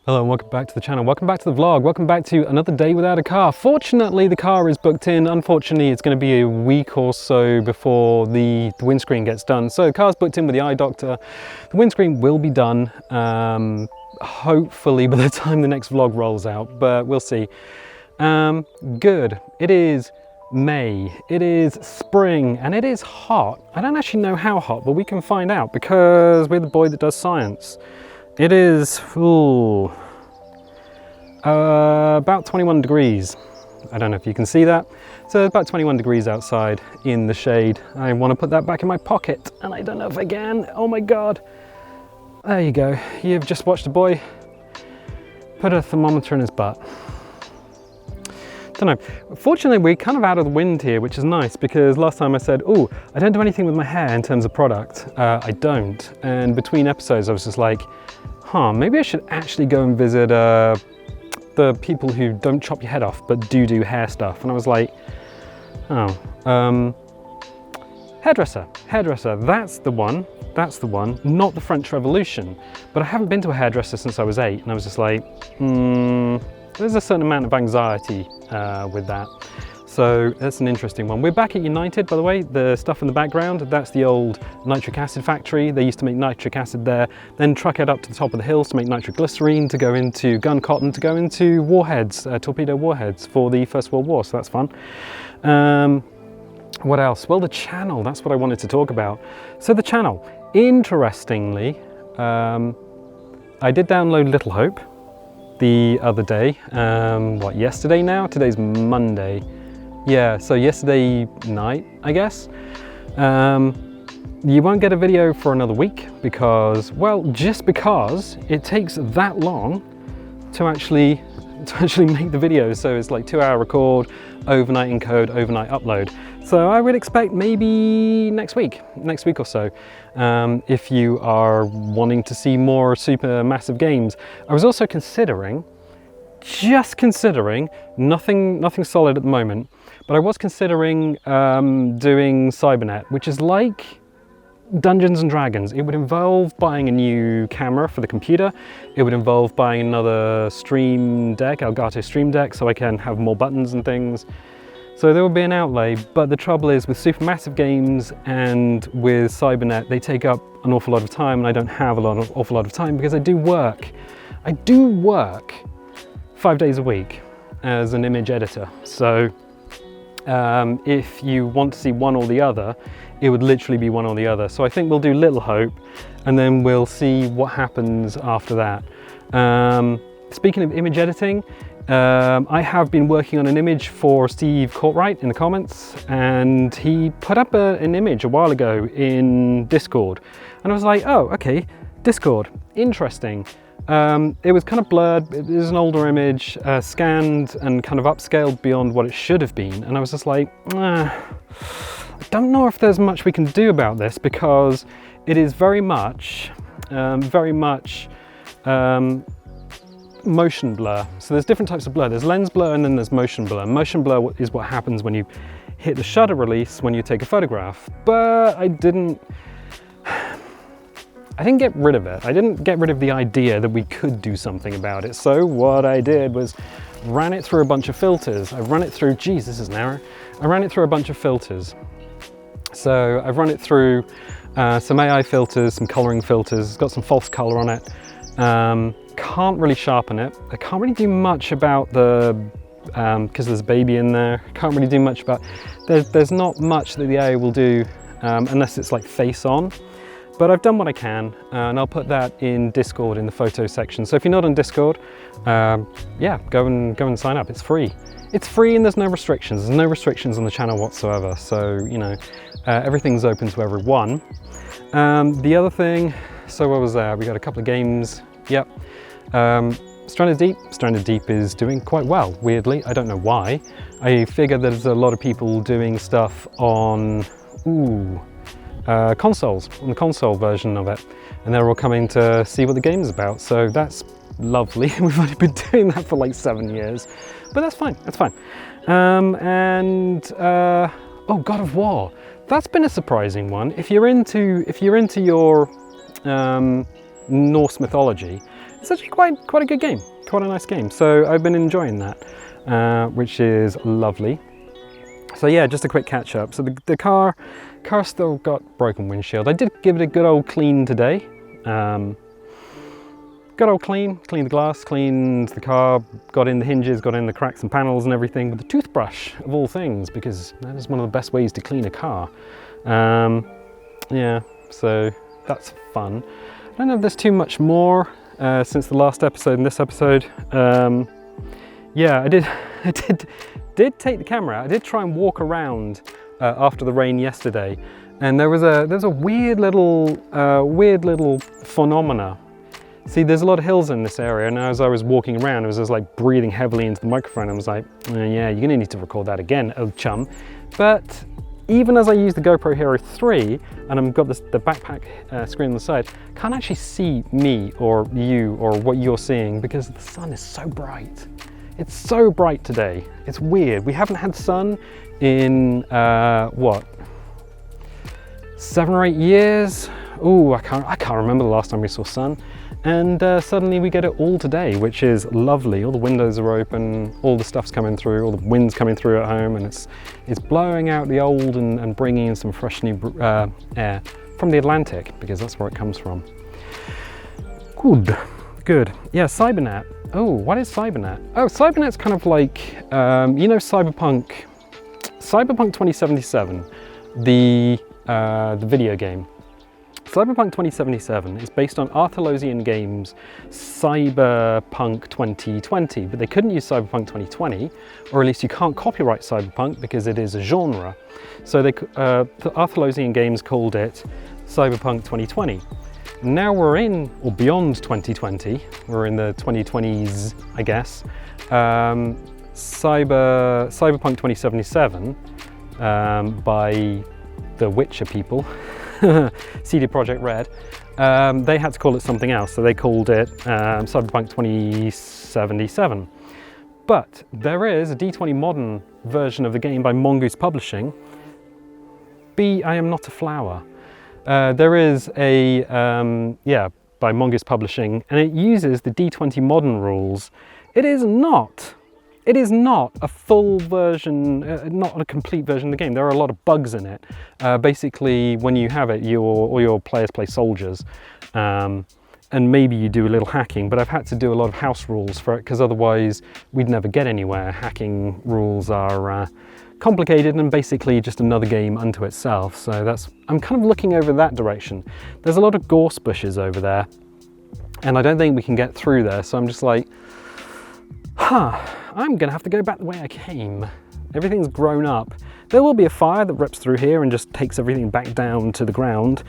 Hello and welcome back to the channel, welcome back to the vlog, welcome back to another day without a car. Fortunately the car is booked in, unfortunately it's going to be a week or so before the windscreen gets done. So the car's booked in with the eye doctor, the windscreen will be done hopefully by the time the next vlog rolls out, but we'll see. Good, it is May, it is spring and it is hot. I don't actually know how hot, but we can find out because we're the boy that does science. It is about 21 degrees. I don't know if you can see that. So about 21 degrees outside in the shade. I want to put that back in my pocket and I don't know if I can. Oh my God. There you go. You've just watched a boy put a thermometer in his butt. Don't know. Fortunately, we're kind of out of the wind here, which is nice because last time I said, oh, I don't do anything with my hair in terms of product. I don't. And between episodes, I was just like, maybe I should actually go and visit the people who don't chop your head off, but do hair stuff. And I was like, hairdresser, that's the one, not the French Revolution. But I haven't been to a hairdresser since I was 8. And I was just like, there's a certain amount of anxiety with that. So that's an interesting one. We're back at United, by the way. The stuff in the background, that's the old nitric acid factory. They used to make nitric acid there, then truck it up to the top of the hills to make nitroglycerine, to go into gun cotton, to go into warheads, torpedo warheads for the First World War, so that's fun. What else? Well, the channel, that's what I wanted to talk about. So the channel, interestingly, I did download Little Hope the other day, yesterday now? Today's Monday. Yeah, so yesterday night, I guess. You won't get a video for another week because, well, just because it takes that long to actually make the video. So it's like 2-hour record, overnight encode, overnight upload. So I would expect maybe next week or so, if you are wanting to see more super massive games. I was also just considering, nothing solid at the moment, but I was considering doing Cybernet, which is like Dungeons and Dragons. It would involve buying a new camera for the computer. It would involve buying another Stream Deck, Elgato Stream Deck, so I can have more buttons and things. So there would be an outlay, but the trouble is with supermassive games and with Cybernet, they take up an awful lot of time, and I don't have awful lot of time because I do work 5 days a week as an image editor. So if you want to see one or the other, it would literally be one or the other. So I think we'll do Little Hope and then we'll see what happens after that. Speaking of image editing, I have been working on an image for Steve Courtwright in the comments, and he put up an image a while ago in Discord, and I was like, oh, okay, Discord, interesting. It was kind of blurred. It was an older image, scanned and kind of upscaled beyond what it should have been, and I was just like, I don't know if there's much we can do about this because it is very much motion blur. So there's different types of blur. There's lens blur and then there's motion blur. Motion blur is what happens when you hit the shutter release when you take a photograph. But I didn't get rid of it. I didn't get rid of the idea that we could do something about it. So what I did was ran it through a bunch of filters. I ran it through, geez, this is narrow. I ran it through a bunch of filters. So I've run it through some AI filters, some coloring filters. It's got some false color on it. Can't really sharpen it. I can't really do much about the, because there's a baby in there. Can't really do much about, there's not much that the AI will do unless it's like face on. But I've done what I can, and I'll put that in Discord in the photo section. So if you're not on Discord, yeah, go and sign up. It's free. It's free and there's no restrictions. There's no restrictions on the channel whatsoever. So, you know, everything's open to everyone. The other thing, so what was there? We got a couple of games. Yep. Stranded Deep is doing quite well, weirdly. I don't know why. I figure there's a lot of people doing stuff on, consoles, on the console version of it, and they're all coming to see what the game is about, so that's lovely. We've only been doing that for like 7 years, but that's fine, that's fine. Oh, God of War, that's been a surprising one. If you're into your Norse mythology, it's actually quite a good game, quite a nice game. So I've been enjoying that, which is lovely. So yeah, just a quick catch up. So the car still got broken windshield. I did give it a good old clean today. Good old cleaned the glass, cleaned the car, got in the hinges, got in the cracks and panels and everything with a toothbrush of all things, because that is one of the best ways to clean a car. Yeah, so that's fun. I don't know if there's too much more since the last episode and this episode. Yeah, I did take the camera out. I did try and walk around after the rain yesterday, and there's a weird little phenomena. See, there's a lot of hills in this area, and as I was walking around, I was just like breathing heavily into the microphone. I was like, yeah, you're gonna need to record that again, old chum. But even as I use the GoPro Hero 3, and I've got the backpack screen on the side, I can't actually see me or you or what you're seeing because the sun is so bright. It's so bright today. It's weird. We haven't had sun in, what, 7 or 8 years? Ooh, I can't remember the last time we saw sun. And suddenly we get it all today, which is lovely. All the windows are open, all the stuff's coming through, all the wind's coming through at home, and it's blowing out the old and bringing in some fresh new air from the Atlantic, because that's where it comes from. Good. Yeah, Cybernet. Oh, what is Cybernet? Oh, Cybernet's kind of like, you know, Cyberpunk 2077, the video game. Cyberpunk 2077 is based on Arthur Losian Games' Cyberpunk 2020, but they couldn't use Cyberpunk 2020, or at least you can't copyright Cyberpunk because it is a genre. So Arthur Losian Games called it Cyberpunk 2020. Now we're in, or beyond 2020, we're in the 2020s, I guess. Cyberpunk 2077 by the Witcher people, CD Projekt Red, they had to call it something else, so they called it Cyberpunk 2077. But there is a D20 modern version of the game by Mongoose Publishing. I am not a flower. There is a, by Mongoose Publishing, and it uses the D20 modern rules. It is not a full version, not a complete version of the game. There are a lot of bugs in it. Basically, when you have it, all your players play soldiers, and maybe you do a little hacking, but I've had to do a lot of house rules for it, because otherwise we'd never get anywhere. Hacking rules are complicated and basically just another game unto itself. So I'm kind of looking over that direction. There's a lot of gorse bushes over there, and I don't think we can get through there, so I'm just like, I'm gonna have to go back the way I came. Everything's grown up. There will be a fire that rips through here and just takes everything back down to the ground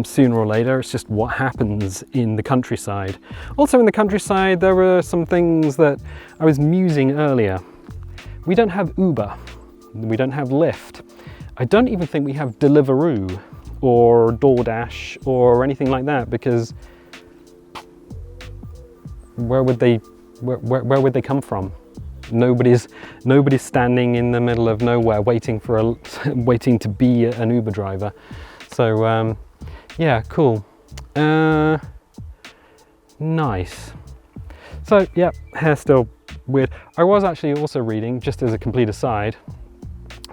sooner or later. It's just what happens in the countryside. Also in the countryside, there were some things that I was musing earlier. We don't have Uber. We don't have Lyft. I don't even think we have Deliveroo or DoorDash or anything like that, because where would they come from? Nobody's standing in the middle of nowhere waiting to be an Uber driver. So yeah, cool. Nice. So yeah, hair still weird. I was actually also reading, just as a complete aside,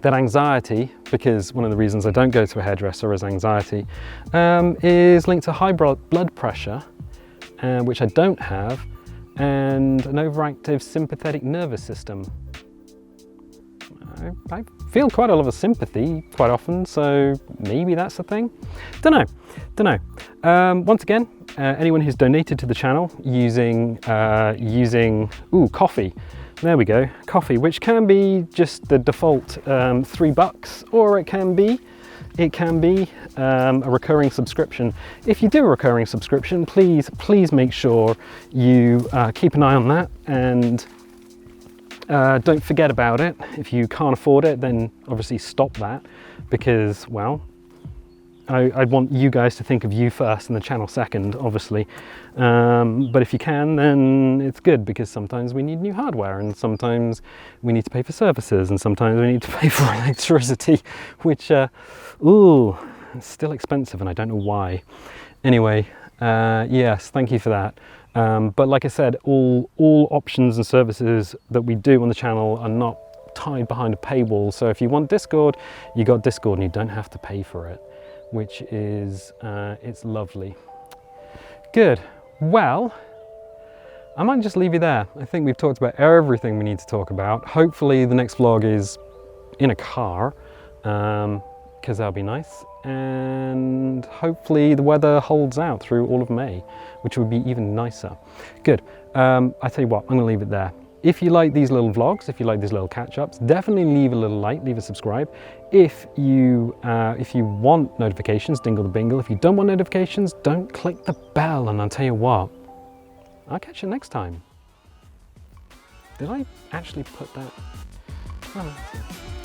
that anxiety, because one of the reasons I don't go to a hairdresser is anxiety, is linked to high blood pressure, which I don't have, and an overactive sympathetic nervous system. I feel quite a lot of sympathy quite often, so maybe that's the thing. Don't know. Once again, anyone who's donated to the channel using coffee. There we go, coffee, which can be just the default $3, or it can be a recurring subscription. If you do a recurring subscription, please make sure you keep an eye on that, and don't forget about it. If you can't afford it, then obviously stop that, because, well, I'd want you guys to think of you first and the channel second, obviously. But if you can, then it's good, because sometimes we need new hardware, and sometimes we need to pay for services, and sometimes we need to pay for electricity, which, ooh, it's still expensive, and I don't know why. Anyway, yes, thank you for that. But like I said, all options and services that we do on the channel are not tied behind a paywall. So if you want Discord, you got Discord and you don't have to pay for it, which is, it's lovely. Good. Well, I might just leave you there. I think we've talked about everything we need to talk about. Hopefully the next vlog is in a car, because that'll be nice. And hopefully the weather holds out through all of May, which would be even nicer. Good. I tell you what, I'm gonna leave it there. If you like these little vlogs, if you like these little catch-ups, definitely leave a little like, leave a subscribe. If you want notifications, dingle the bingle. If you don't want notifications, don't click the bell. And I'll tell you what, I'll catch you next time. Did I actually put that? Oh,